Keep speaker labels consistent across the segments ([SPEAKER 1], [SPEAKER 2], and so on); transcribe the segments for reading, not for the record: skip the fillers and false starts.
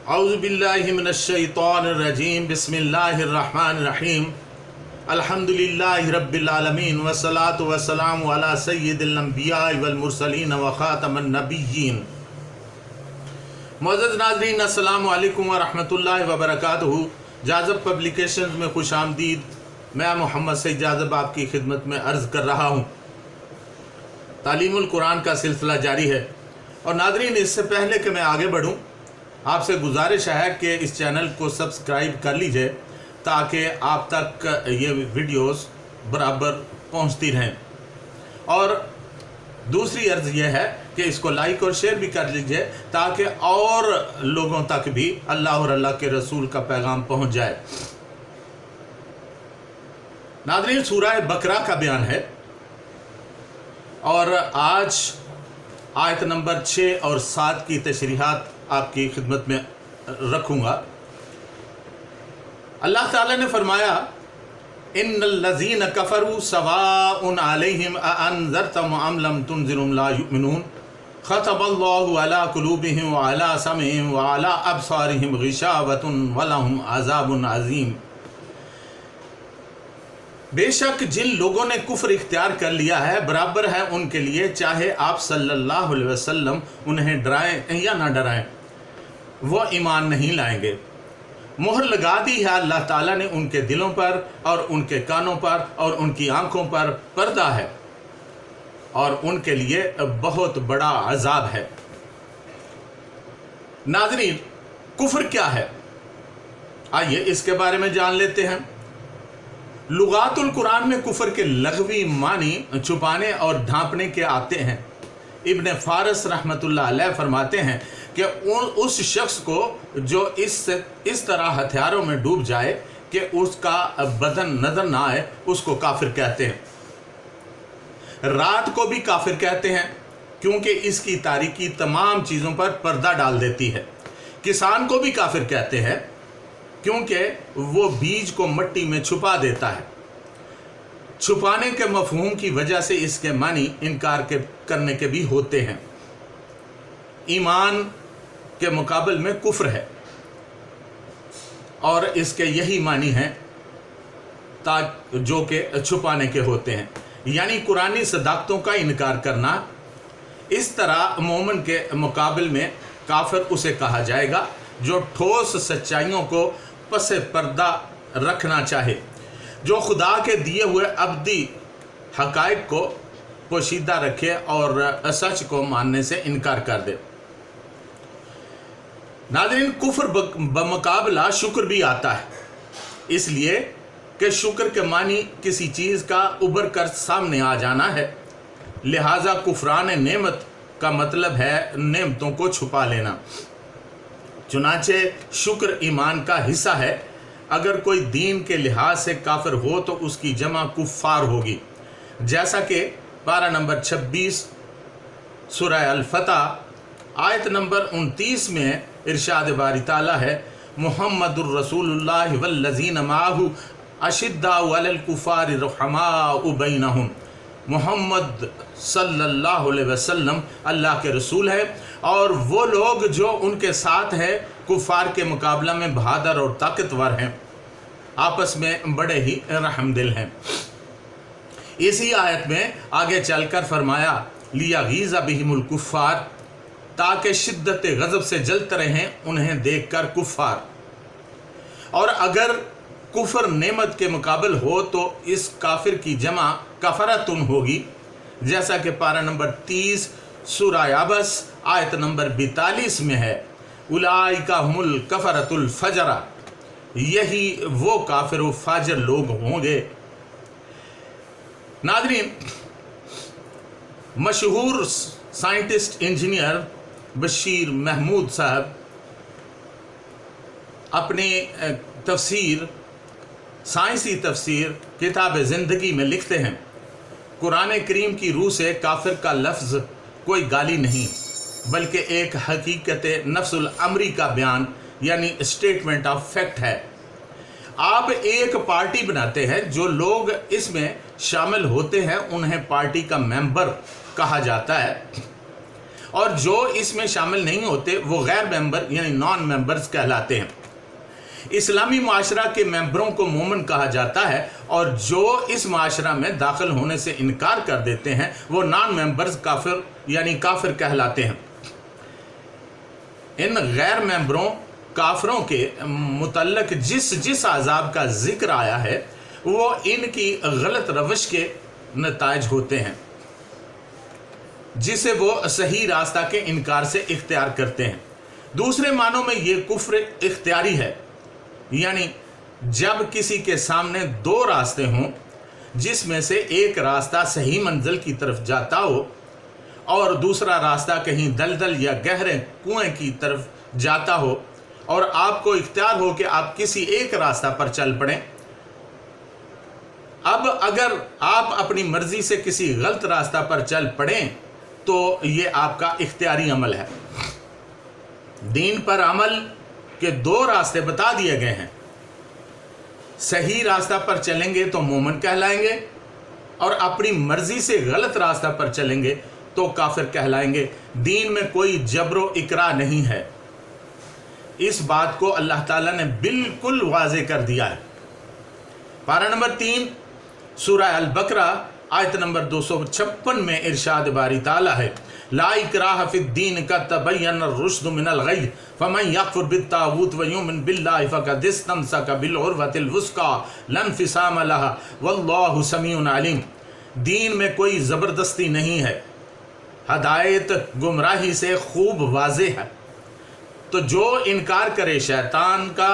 [SPEAKER 1] अऊज़ु बिल्लाहि मिनश्शैतानिर्रजीम बिस्मिल्लाहिर्रहमानिर्रहीम अल्हम्दुलिल्लाहि रब्बिल आलमीन वस्सलातु वस्सलामु अला सय्यिदिल अंबिया वल मुरसलीन व खातमन नबिय्यीन। मुअज़्ज़ज़ नाज़रीन, अस्सलामु अलैकुम व रहमतुल्लाहि व बरकातुहू। जाज़ब पब्लिकेशंस में खुश आमदीद। मैं मोहम्मद सईद जाज़ब आपकी खिदमत में अर्ज़ कर रहा हूँ। तालीमुल कुरान का सिलसिला जारी है। और नाज़रीन, इससे पहले कि मैं आगे बढ़ूँ, आपसे गुजारिश है कि इस चैनल को सब्सक्राइब कर लीजिए ताकि आप तक ये वीडियोस बराबर पहुंचती रहें। और दूसरी अर्ज़ यह है कि इसको लाइक और शेयर भी कर लीजिए ताकि और लोगों तक भी अल्लाह और अल्लाह के रसूल का पैगाम पहुंच जाए। नाज़रीन, सूरह बकरा का बयान है और आज आयत नंबर 6 और 7 की तशरीहात आपकी खिदमत में रखूँगा। अल्लाह ताला ने फरमाया, इन्नल्लज़ीन कफ़रू सवाउन अलैहिम अअन्ज़रतहुम अम लम तुनज़िरहुम ला युमिनून ख़तबल्लाहु अला क़ुलूबिहिम व अला समइहिम व अला अबसारिहिम ग़िशावतुन व लहुम अज़ाबुन अज़ीम। बेशक जिन लोगों ने कुफ्र इख्तियार कर लिया है, बराबर है उनके लिए चाहे आप सल्लल्लाहु अलैहि वसल्लम उन्हें डराएं या ना डराएं, वो ईमान नहीं लाएंगे। मोहर लगा दी है अल्लाह ताला ने उनके दिलों पर और उनके कानों पर और उनकी आंखों पर पर्दा है और उनके लिए बहुत बड़ा अजाब है। नाज़रीन, कुफ्र क्या है, आइए इसके बारे में जान लेते हैं। लुगातुल कुरान में कुफ्र के लग़वी मानी छुपाने और ढांपने के आते हैं। इब्न फारस रहमतुल्लाह अलैह फरमाते हैं कि उस शख्स को जो इस तरह हथियारों में डूब जाए कि उसका बदन नजर ना आए, उसको काफिर कहते हैं। रात को भी काफिर कहते हैं क्योंकि इसकी तारीकी तमाम चीज़ों पर पर्दा डाल देती है। किसान को भी काफिर कहते हैं क्योंकि वो बीज को मिट्टी में छुपा देता है। छुपाने के मफहूम की वजह से इसके मानी इनकार करने के भी होते हैं। ईमान के मुकाबल में कुफ्र है और इसके यही मानी हैं जो कि छुपाने के होते हैं, यानी कुरानी सदाकतों का इनकार करना। इस तरह मोमिन के मुकाबल में काफिर उसे कहा जाएगा जो ठोस सच्चाइयों को पसे पर्दा रखना चाहे, जो खुदा के दिए हुए अब्दी हकायक को पोशीदा रखे और सच को मानने से इनकार कर दे। नाज़रीन, कुफ्र बमुकाबला शुक्र भी आता है, इसलिए कि शुक्र के मानी किसी चीज़ का उभर कर सामने आ जाना है। लिहाजा कुफरान नेमत का मतलब है नेमतों को छुपा लेना। चुनाचे शुक्र ईमान का हिस्सा है। अगर कोई दीन के लिहाज से काफिर हो तो उसकी जमा कुफ़ार होगी, जैसा कि पारा नंबर 26 सूरह अल-फतह आयत नंबर 29 में इरशाद बारी ताला है, मुहम्मदुर रसूलुल्लाह वल्लज़ीना माअहु अशिद्दाउ अलल कुफ़ारि रुहमाउ बैनहुम। मोहम्मद सल्लल्लाहु अलैहि वसल्लम अल्लाह के रसूल है और वो लोग जो उनके साथ हैं कुफार के मुकाबला में बहादुर और ताकतवर हैं, आपस में बड़े ही रहमदिल हैं। इसी आयत में आगे चलकर फरमाया, लिया गीज़ा बिहिमुल कुफ़ार, ताकि शिद्दत गज़ब से जलते रहें उन्हें देखकर कुफ़ार। और अगर कुफर नेमत के मुकाबल हो तो इस काफिर की जमा कफरतुन होगी, जैसा कि पारा नंबर 30 सूरह अबस आयत नंबर 42 में है, उलाइका हुमुल कफरतुल फजरा, यही वो काफिर व फाजिर लोग होंगे। नाज़रीन, मशहूर साइंटिस्ट इंजीनियर बशीर महमूद साहब अपनी तफसीर साइंसी तफसीर किताब ज़िंदगी में लिखते हैं, कुरान करीम की रूह से काफिर का लफ्ज़ कोई गाली नहीं बल्कि एक हकीकत नफ्सुल अमरी का बयान यानी स्टेटमेंट ऑफ फैक्ट है। आप एक पार्टी बनाते हैं, जो लोग इसमें शामिल होते हैं उन्हें पार्टी का मेंबर कहा जाता है اور جو اس میں شامل نہیں ہوتے وہ غیر ممبر یعنی نان ممبرز کہلاتے ہیں۔ اسلامی معاشرہ کے ممبروں کو مومن کہا جاتا ہے، اور جو اس معاشرہ میں داخل ہونے سے انکار کر دیتے ہیں وہ نان ممبرز کافر یعنی کافر کہلاتے ہیں۔ ان غیر ممبروں کافروں کے متعلق جس عذاب کا ذکر آیا ہے وہ ان کی غلط روش کے نتائج ہوتے ہیں جسے وہ صحیح راستہ کے انکار سے اختیار کرتے ہیں۔ دوسرے معنوں میں یہ کفر اختیاری ہے، یعنی جب کسی کے سامنے دو راستے ہوں جس میں سے ایک راستہ صحیح منزل کی طرف جاتا ہو اور دوسرا راستہ کہیں دلدل یا گہرے کنویں کی طرف جاتا ہو، اور آپ کو اختیار ہو کہ آپ کسی ایک راستہ پر چل پڑیں۔ اب اگر آپ اپنی مرضی سے کسی غلط راستہ پر چل پڑیں تو یہ آپ کا اختیاری عمل ہے۔ دین پر عمل کے دو راستے بتا دیے گئے ہیں، صحیح راستہ پر چلیں گے تو مومن کہلائیں گے، اور اپنی مرضی سے غلط راستہ پر چلیں گے تو کافر کہلائیں گے۔ دین میں کوئی جبر و اکراہ نہیں ہے، اس بات کو اللہ تعالیٰ نے بالکل واضح کر دیا ہے۔ پارہ نمبر 3 سورہ البقرہ آیت نمبر 256 میں ارشاد باری تعالیٰ ہے، لا اکراہ فی الدین قد تبین الرشد من الغی فمن یکفر بالطاغوت ویؤمن باللہ فقد استمسک بالعروۃ الوثقی لا انفصام لها واللہ سمیع علیم۔ دین میں کوئی زبردستی نہیں ہے، ہدایت گمراہی سے خوب واضح ہے، تو جو انکار کرے شیطان کا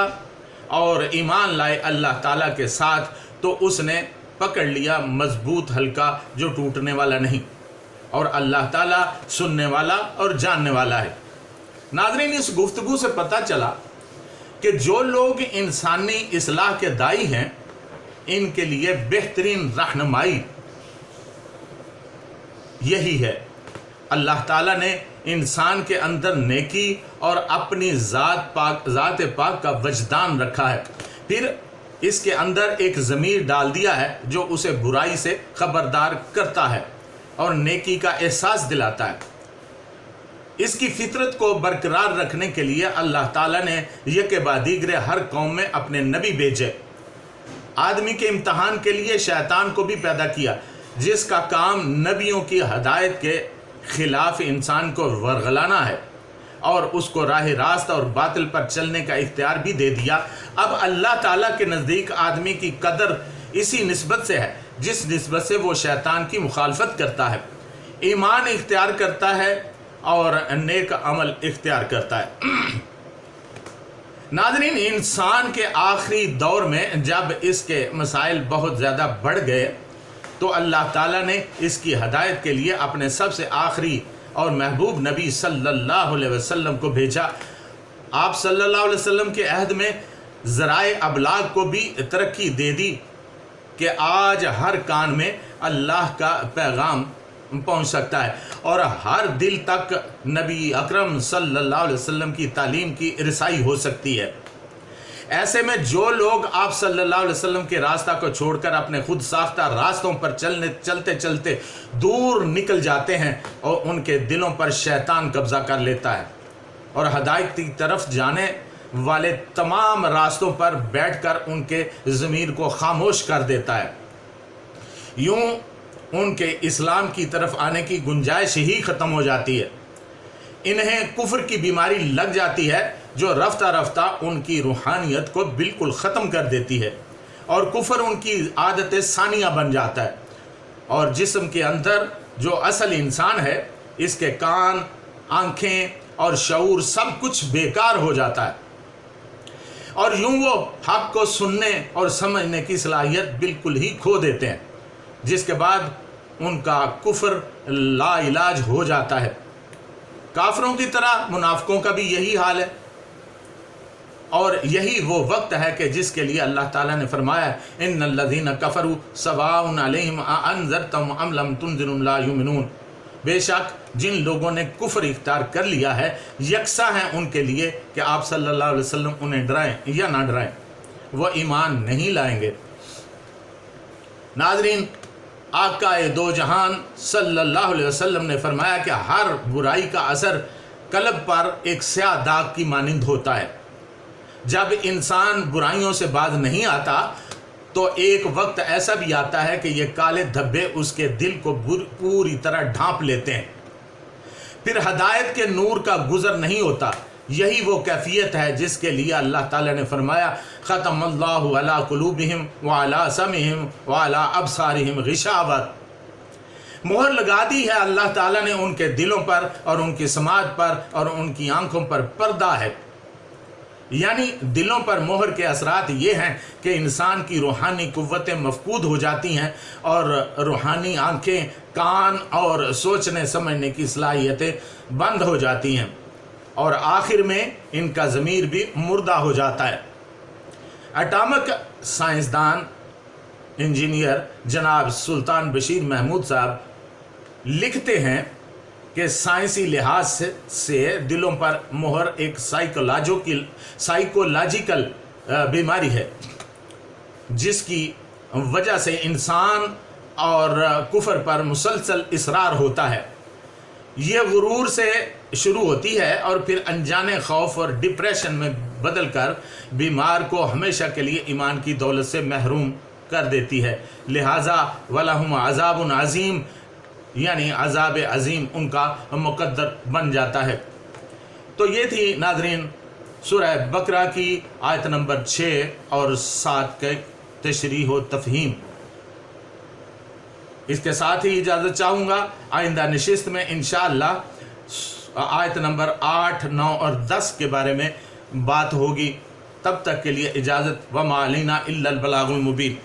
[SPEAKER 1] اور ایمان لائے اللہ تعالیٰ کے ساتھ تو اس نے پکڑ لیا مضبوط حلقہ جو ٹوٹنے والا نہیں، اور اللہ تعالیٰ سننے والا اور جاننے والا ہے۔ ناظرین، اس گفتگو سے پتہ چلا کہ جو لوگ انسانی اصلاح کے داعی ہیں ان کے لیے بہترین رہنمائی یہی ہے۔ اللہ تعالیٰ نے انسان کے اندر نیکی اور اپنی ذات پاک کا وجدان رکھا ہے، پھر اس کے اندر ایک ضمیر ڈال دیا ہے جو اسے برائی سے خبردار کرتا ہے اور نیکی کا احساس دلاتا ہے۔ اس کی فطرت کو برقرار رکھنے کے لیے اللہ تعالیٰ نے یک بعد دیگر ہر قوم میں اپنے نبی بھیجے۔ آدمی کے امتحان کے لیے شیطان کو بھی پیدا کیا، جس کا کام نبیوں کی ہدایت کے خلاف انسان کو ورغلانا ہے، اور اس کو راہ راست اور باطل پر چلنے کا اختیار بھی دے دیا۔ اب اللہ تعالیٰ کے نزدیک آدمی کی قدر اسی نسبت سے ہے جس نسبت سے وہ شیطان کی مخالفت کرتا ہے، ایمان اختیار کرتا ہے اور نیک عمل اختیار کرتا ہے۔ ناظرین، انسان کے آخری دور میں جب اس کے مسائل بہت زیادہ بڑھ گئے تو اللہ تعالیٰ نے اس کی ہدایت کے لیے اپنے سب سے آخری اور محبوب نبی صلی اللہ علیہ وسلم کو بھیجا۔ آپ صلی اللہ علیہ وسلم کے عہد میں ذرائع ابلاغ کو بھی ترقی دے دی کہ آج ہر کان میں اللہ کا پیغام پہنچ سکتا ہے اور ہر دل تک نبی اکرم صلی اللہ علیہ وسلم کی تعلیم کی رسائی ہو سکتی ہے۔ ایسے میں جو لوگ آپ صلی اللہ علیہ وسلم کے راستہ کو چھوڑ کر اپنے خود ساختہ راستوں پر چلتے چلتے دور نکل جاتے ہیں اور ان کے دلوں پر شیطان قبضہ کر لیتا ہے اور ہدایت کی طرف جانے والے تمام راستوں پر بیٹھ کر ان کے ضمیر کو خاموش کر دیتا ہے، یوں ان کے اسلام کی طرف آنے کی گنجائش ہی ختم ہو جاتی ہے۔ انہیں کفر کی بیماری لگ جاتی ہے جو رفتہ رفتہ ان کی روحانیت کو بالکل ختم کر دیتی ہے، اور کفر ان کی عادت ثانیہ بن جاتا ہے، اور جسم کے اندر جو اصل انسان ہے اس کے کان، آنکھیں اور شعور سب کچھ بیکار ہو جاتا ہے، اور یوں وہ حق کو سننے اور سمجھنے کی صلاحیت بالکل ہی کھو دیتے ہیں، جس کے بعد ان کا کفر لا علاج ہو جاتا ہے۔ کافروں کی طرح منافقوں کا بھی یہی حال ہے، اور یہی وہ وقت ہے کہ جس کے لیے اللہ تعالیٰ نے فرمایا ان الذین کفروا سواء علیہم اانذرتہم ام لم تنذرہم لا یؤمنون، بے شک جن لوگوں نے کفر اختیار کر لیا ہے یکساں ہیں ان کے لیے کہ آپ صلی اللہ علیہ وسلم انہیں ڈرائیں یا نہ ڈرائیں، وہ ایمان نہیں لائیں گے۔ ناظرین، आकाए दो जहान सल्लल्लाहु अलैहि वसल्लम ने फरमाया कि हर बुराई का असर कल्ब पर एक स्याह दाग की मानिंद होता है। जब इंसान बुराइयों से बाज नहीं आता तो एक वक्त ऐसा भी आता है कि ये काले धब्बे उसके दिल को पूरी तरह ढांप लेते हैं, फिर हदायत के नूर का गुज़र नहीं होता। यही वो कैफियत है जिसके लिए अल्लाह ताला ने फरमाया ख़तमल्लाहु अला कुलूबिहिम व अला समिहिम व अला अबसारिहिम गिशावत। मोहर लगा दी है अल्लाह ताला ने उनके दिलों पर और उनकी समात पर और उनकी आंखों पर पर्दा है। यानी दिलों पर मोहर के असरात ये हैं कि इंसान की रूहानी कुव्वतें मफकूद हो जाती हैं और रूहानी आंखें, कान और सोचने समझने की सलाहियतें बंद हो जाती हैं और आखिर में इनका ज़मीर भी मुर्दा हो जाता है। एटॉमिक साइंसदान इंजीनियर जनाब सुल्तान बशीर महमूद साहब लिखते हैं कि साइंसी लिहाज से दिलों पर मोहर एक साइकोलॉजिकल बीमारी है जिसकी वजह से इंसान और कुफर पर मुसलसल इसरार होता है। ये गुरूर से शुरू होती है और फिर अनजाने खौफ और डिप्रेशन में बदलकर बीमार को हमेशा के लिए ईमान की दौलत से महरूम कर देती है। लिहाजा वलहुम अज़ाबुन अज़ीम, यानी अज़ाब अज़ीम उनका मुक़द्दर बन जाता है। तो ये थी नाज़रीन सूरह बकरा की आयत नंबर 6 और 7 के तशरीह व तफ़हीम। इसके साथ ही इजाज़त चाहूँगा। आइंदा नशिस्त में इंशाअल्लाह आयत नंबर 8, 9 और 10 के बारे में बात होगी। तब तक के लिए इजाज़त। व मा अलैना इल्लल बलागुल मुबीन।